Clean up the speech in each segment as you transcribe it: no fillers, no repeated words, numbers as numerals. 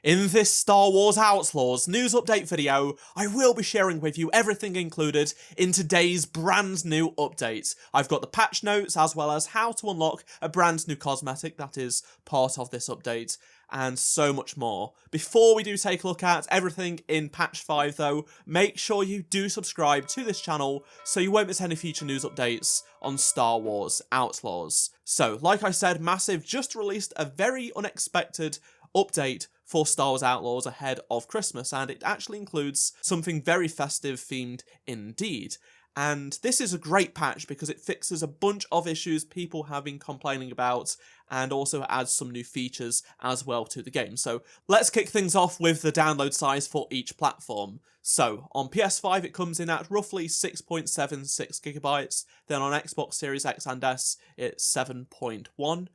In this Star Wars Outlaws news update video, I will be sharing with you everything included in today's brand new update. I've got the patch notes as well as how to unlock a brand new cosmetic that is part of this update, and so much more. Before we do take a look at everything in patch 5 though, make sure you do subscribe to this channel so you won't miss any future news updates on Star Wars Outlaws. So, like I said, Massive just released a very unexpected update for Star Wars Outlaws ahead of Christmas, and it actually includes something very festive themed indeed. And this is a great patch because it fixes a bunch of issues people have been complaining about and also adds some new features as well to the game. So let's kick things off with the download size for each platform. So on PS5 it comes in at roughly 6.76GB, then on Xbox Series X and S it's 7.1.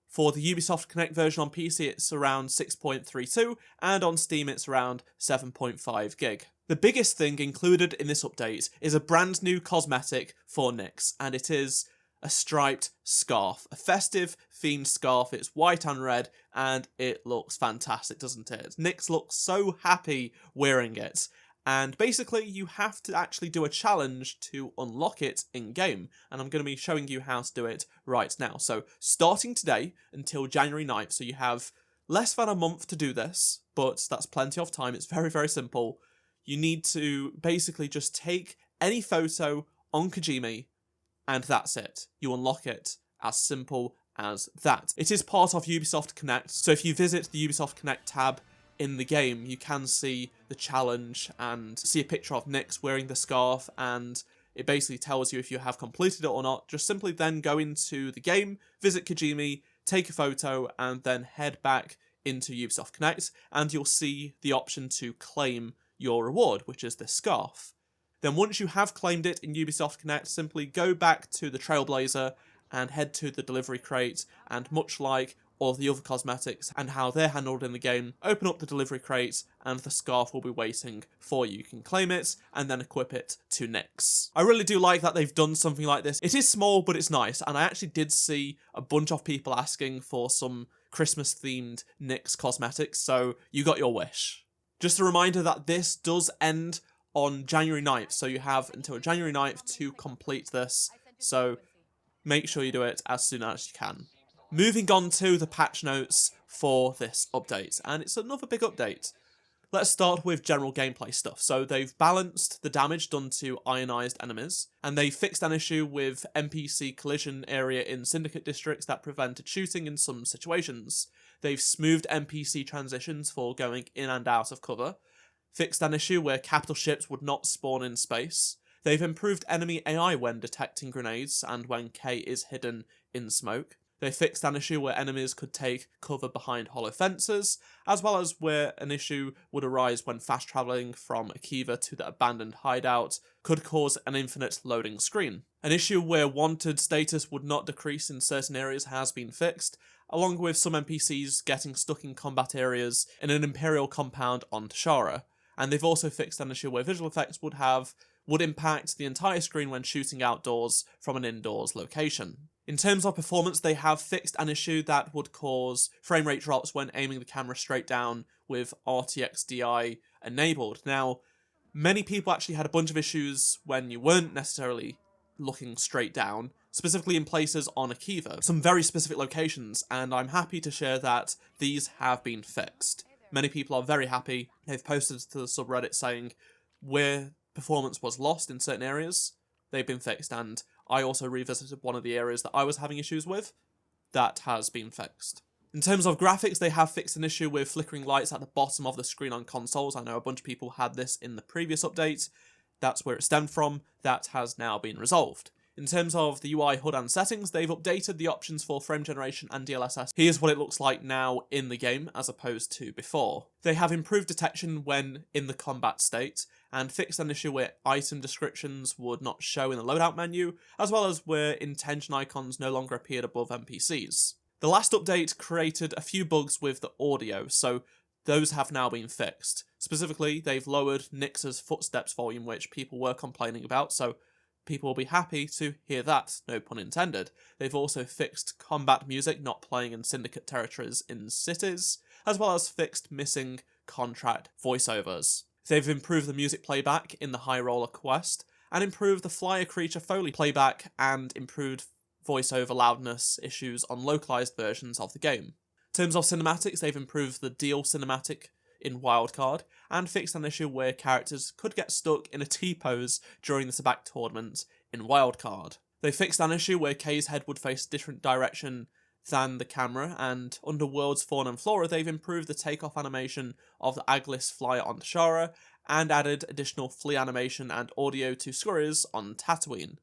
For the Ubisoft Connect version on PC, it's around 6.32, and on Steam, it's around 7.5 gig. The biggest thing included in this update is a brand new cosmetic for Nix, and it is a striped scarf, a festive themed scarf. It's white and red, and it looks fantastic, doesn't it? Nix looks so happy wearing it. And basically, you have to actually do a challenge to unlock it in-game, and I'm going to be showing you how to do it right now. So, starting today until January 9th, so you have less than a month to do this, but that's plenty of time. It's very, very simple. You need to basically just take any photo on Kajimi, and that's it. You unlock it. As simple as that. It is part of Ubisoft Connect, so if you visit the Ubisoft Connect tab in the game, you can see the challenge and see a picture of Nix wearing the scarf, and it basically tells you if you have completed it or not. Just simply then go into the game, visit Kajimi, take a photo, and then head back into Ubisoft Connect, and you'll see the option to claim your reward, which is this scarf. Then once you have claimed it in Ubisoft Connect, simply go back to the Trailblazer and head to the delivery crate, and much like all of the other cosmetics and how they're handled in the game, open up the delivery crate and the scarf will be waiting for you. You can claim it and then equip it to Nix. I really do like that they've done something like this. It is small, but it's nice, and I actually did see a bunch of people asking for some Christmas themed Nix cosmetics, so you got your wish. Just a reminder that this does end on January 9th, so you have until January 9th to complete this, so make sure you do it as soon as you can. Moving on to the patch notes for this update, and it's another big update. Let's start with general gameplay stuff. So they've balanced the damage done to ionized enemies, and they fixed an issue with NPC collision area in Syndicate districts that prevented shooting in some situations. They've smoothed NPC transitions for going in and out of cover, fixed an issue where capital ships would not spawn in space. They've improved enemy AI when detecting grenades and when K is hidden in smoke. They fixed an issue where enemies could take cover behind hollow fences, as well as where an issue would arise when fast travelling from Akiva to the abandoned hideout could cause an infinite loading screen. An issue where wanted status would not decrease in certain areas has been fixed, along with some NPCs getting stuck in combat areas in an Imperial compound on Tashara. And they've also fixed an issue where visual effects would impact the entire screen when shooting outdoors from an indoors location. In terms of performance, they have fixed an issue that would cause frame rate drops when aiming the camera straight down with RTX DI enabled. Now, many people actually had a bunch of issues when you weren't necessarily looking straight down, specifically in places on Akiva, some very specific locations, and I'm happy to share that these have been fixed. Many people are very happy. They've posted to the subreddit saying where performance was lost in certain areas, they've been fixed, and I also revisited one of the areas that I was having issues with. That has been fixed. In terms of graphics, they have fixed an issue with flickering lights at the bottom of the screen on consoles. I know a bunch of people had this in the previous update. That's where it stemmed from. That has now been resolved. In terms of the UI HUD and settings, they've updated the options for frame generation and DLSS. Here's what it looks like now in the game as opposed to before. They have improved detection when in the combat state, and fixed an issue where item descriptions would not show in the loadout menu, as well as where intention icons no longer appeared above NPCs. The last update created a few bugs with the audio, so those have now been fixed. Specifically, they've lowered Nix's footsteps volume, which people were complaining about, so people will be happy to hear that, no pun intended. They've also fixed combat music not playing in Syndicate territories in cities, as well as fixed missing contract voiceovers. They've improved the music playback in the High Roller quest, and improved the Flyer Creature Foley playback, and improved voiceover loudness issues on localized versions of the game. In terms of cinematics, they've improved the Deal cinematic in Wildcard, and fixed an issue where characters could get stuck in a T-pose during the saac tournament in Wildcard. They fixed an issue where Kay's head would face a different direction than the camera, and under World's Fauna and Flora, they've improved the takeoff animation of the Aglis flyer on Tashara, and added additional flea animation and audio to scurries on Tatooine.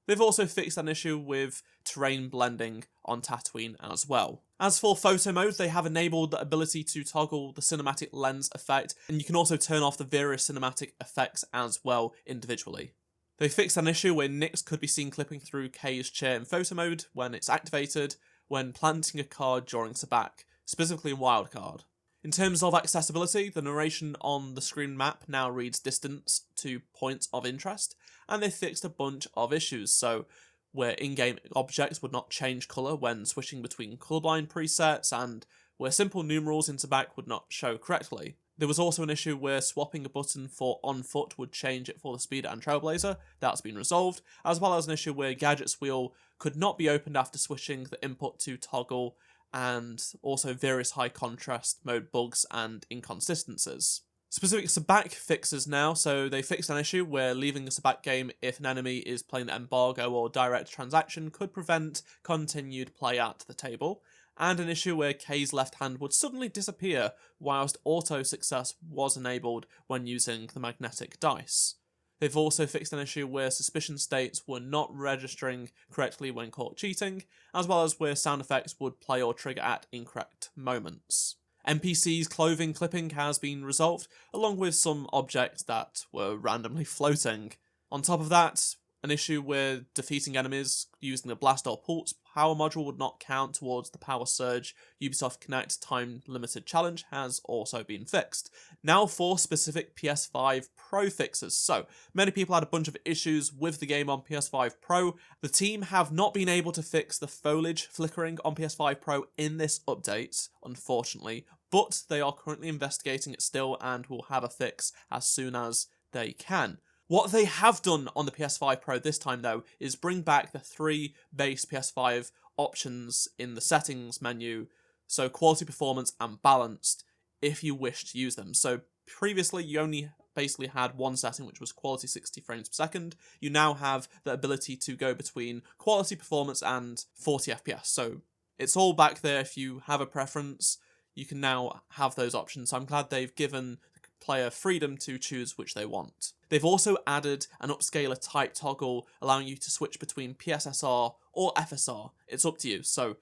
They've also fixed an issue with terrain blending on Tatooine as well. As for photo mode, they have enabled the ability to toggle the cinematic lens effect, and you can also turn off the various cinematic effects as well individually. They fixed an issue where Nix could be seen clipping through Kay's chair in photo mode when it's activated when planting a card during saac, specifically in Wildcard. In terms of accessibility, the narration on the screen map now reads distance to points of interest, and they fixed a bunch of issues, so where in-game objects would not change colour when switching between colourblind presets, and where simple numerals in saac would not show correctly. There was also an issue where swapping a button for on foot would change it for the Speeder and Trailblazer. That's been resolved, as well as an issue where Gadget's wheel could not be opened after switching the input to toggle, and also various high contrast mode bugs and inconsistencies. Specific saac fixes now, so they fixed an issue where leaving a saac game if an enemy is playing the embargo or direct transaction could prevent continued play at the table, and an issue where Kay's left hand would suddenly disappear whilst auto success was enabled when using the magnetic dice. They've also fixed an issue where suspicion states were not registering correctly when caught cheating, as well as where sound effects would play or trigger at incorrect moments. NPC's clothing clipping has been resolved, along with some objects that were randomly floating. On top of that, an issue where defeating enemies using the Blast or Pulse power module would not count towards the Power Surge Ubisoft Connect time-limited challenge has also been fixed. Now for specific PS5 Pro fixes. So, many people had a bunch of issues with the game on PS5 Pro. The team have not been able to fix the foliage flickering on PS5 Pro in this update, unfortunately, but they are currently investigating it still and will have a fix as soon as they can. What they have done on the PS5 Pro this time, though, is bring back the 3 base PS5 options in the settings menu, so quality, performance, and balanced, if you wish to use them. So previously, you only basically had one setting, which was quality 60 frames per second. You now have the ability to go between quality, performance, and 40 FPS. So it's all back there. If you have a preference, you can now have those options. So I'm glad they've given the player freedom to choose which they want. They've also added an upscaler type toggle, allowing you to switch between PSSR or FSR. It's up to you, so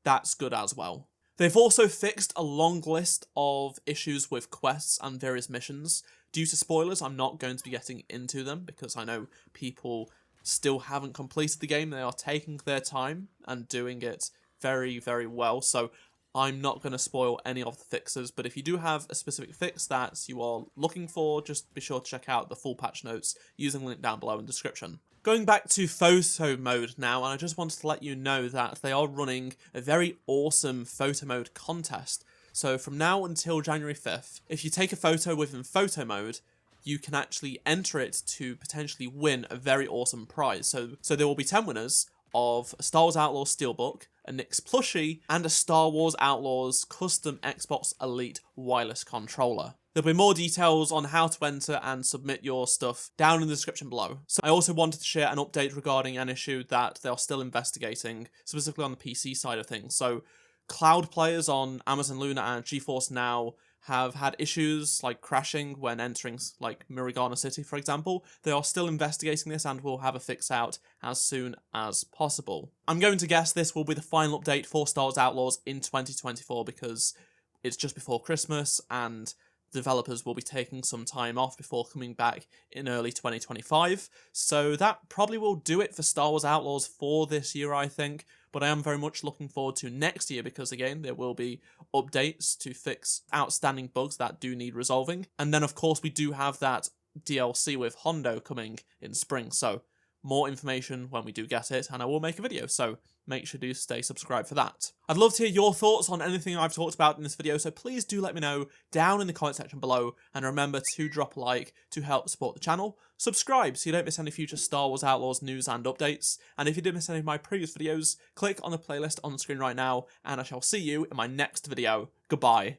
that's good as well. They've also fixed a long list of issues with quests and various missions. Due to spoilers, I'm not going to be getting into them because I know people still haven't completed the game. They are taking their time and doing it very, very well, so I'm not going to spoil any of the fixes, but if you do have a specific fix that you are looking for, just be sure to check out the full patch notes using the link down below in the description. Going back to photo mode now, and I just wanted to let you know that they are running a very awesome photo mode contest. So from now until January 5th, if you take a photo within photo mode, you can actually enter it to potentially win a very awesome prize. So there will be 10 winners of a Star Wars Outlaws Steelbook, a Nix plushie, and a Star Wars Outlaws custom Xbox Elite wireless controller. There'll be more details on how to enter and submit your stuff down in the description below. So I also wanted to share an update regarding an issue that they are still investigating, specifically on the PC side of things. So cloud players on Amazon Luna and GeForce Now have had issues like crashing when entering like Miragana City, for example. They are still investigating this and will have a fix out as soon as possible. I'm going to guess this will be the final update for Star Wars Outlaws in 2024 because it's just before Christmas and developers will be taking some time off before coming back in early 2025. So that probably will do it for Star Wars Outlaws for this year, I think. But I am very much looking forward to next year because, again, there will be updates to fix outstanding bugs that do need resolving. And then, of course, we do have that DLC with Hondo coming in spring. So more information when we do get it, and I will make a video, so make sure to stay subscribed for that. I'd love to hear your thoughts on anything I've talked about in this video, so please do let me know down in the comment section below, and remember to drop a like to help support the channel. Subscribe so you don't miss any future Star Wars Outlaws news and updates, and if you did miss any of my previous videos, click on the playlist on the screen right now, and I shall see you in my next video. Goodbye.